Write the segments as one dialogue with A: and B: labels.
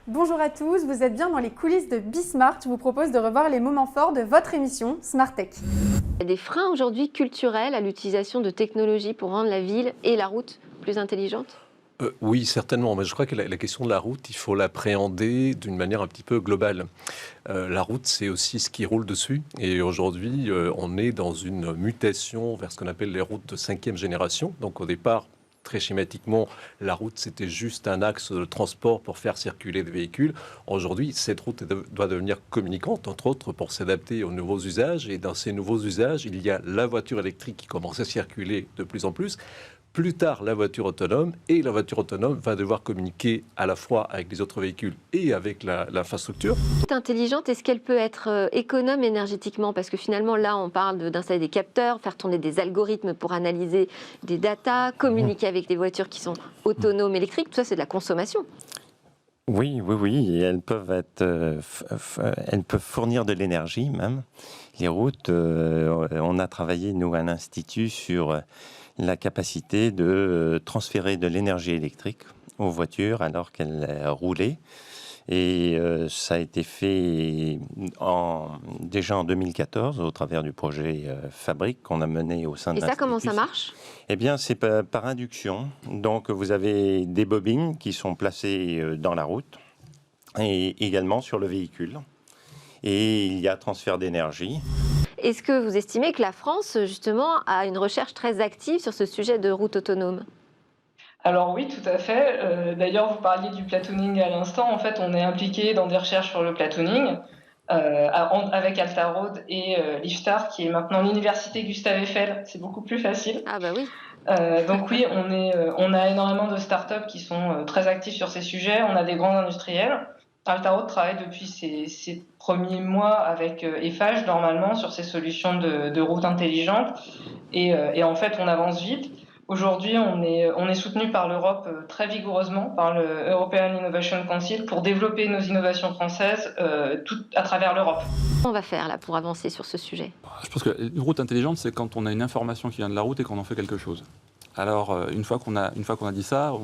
A: Bonjour à tous, vous êtes bien dans les coulisses de Bismart. Je vous propose de revoir les moments forts de votre émission Smart Tech.
B: Il y a des freins aujourd'hui culturels à l'utilisation de technologies pour rendre la ville et la route plus intelligentes?
C: Oui, certainement, mais je crois que la question de la route, il faut l'appréhender d'une manière un petit peu globale. La route, c'est aussi ce qui roule dessus. Et aujourd'hui, on est dans une mutation vers ce qu'on appelle les routes de 5e génération. Donc au départ, très schématiquement, la route, c'était juste un axe de transport pour faire circuler des véhicules. Aujourd'hui, cette route doit devenir communicante, entre autres, pour s'adapter aux nouveaux usages. Et dans ces nouveaux usages, il y a la voiture électrique qui commence à circuler de plus en plus. Plus tard, la voiture autonome, et la voiture autonome va devoir communiquer à la fois avec les autres véhicules et avec l'infrastructure.
B: Intelligente, est-ce qu'elle peut être économe énergétiquement? Parce que finalement, là, on parle d'installer des capteurs, faire tourner des algorithmes pour analyser des datas, communiquer avec des voitures qui sont autonomes électriques. Tout ça, c'est de la consommation.
D: Oui, et elles peuvent elles peuvent fournir de l'énergie même. Les routes, on a travaillé, nous, à l'Institut, sur la capacité de transférer de l'énergie électrique aux voitures alors qu'elles roulaient. Et ça a été fait déjà en 2014 au travers du projet Fabrique qu'on a mené au sein de
B: Et ça,
D: l'Institut.
B: comment ça marche?
D: Eh bien, c'est par induction. Donc, vous avez des bobines qui sont placées dans la route et également sur le véhicule. Et il y a transfert d'énergie.
B: Est-ce que vous estimez que la France, justement, a une recherche très active sur ce sujet de route autonome?
E: Alors oui, tout à fait. D'ailleurs, vous parliez du platooning à l'instant. En fait, on est impliqué dans des recherches sur le platooning avec Altaroad et l'IFSTAR, qui est maintenant l'université Gustave Eiffel. C'est beaucoup plus facile.
B: Ah bah oui.
E: Donc oui, on a énormément de startups qui sont très actifs sur ces sujets. On a des grands industriels. Altaroad travaille depuis ses premiers mois avec Eiffage, normalement, sur ces solutions de routes intelligentes. Et en fait, on avance vite. Aujourd'hui, on est soutenu par l'Europe très vigoureusement, par le European Innovation Council, pour développer nos innovations françaises tout à travers l'Europe.
B: Qu'est-ce qu'on va faire là pour avancer sur ce sujet?
F: Je pense qu'une route intelligente, c'est quand on a une information qui vient de la route et qu'on en fait quelque chose. Alors, une fois qu'on a dit ça,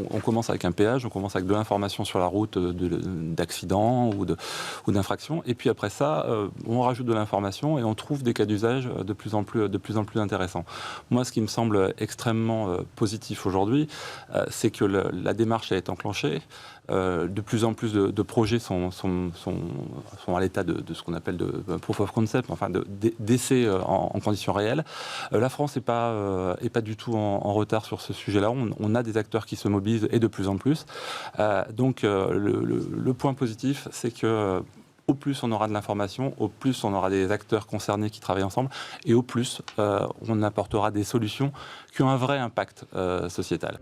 F: on commence avec un péage, on commence avec de l'information sur la route d'accidents ou d'infractions. Et puis après ça, on rajoute de l'information et on trouve des cas d'usage de plus en plus intéressants. Moi, ce qui me semble extrêmement positif aujourd'hui, c'est que la démarche a été enclenchée. De plus en plus de projets sont à l'état de ce qu'on appelle de proof of concept, enfin d'essais en conditions réelles. La France n'est pas du tout en retard sur ce sujet-là. On a des acteurs qui se mobilisent et de plus en plus. Donc le point positif, c'est que au plus on aura de l'information, au plus on aura des acteurs concernés qui travaillent ensemble, et au plus on apportera des solutions qui ont un vrai impact sociétal.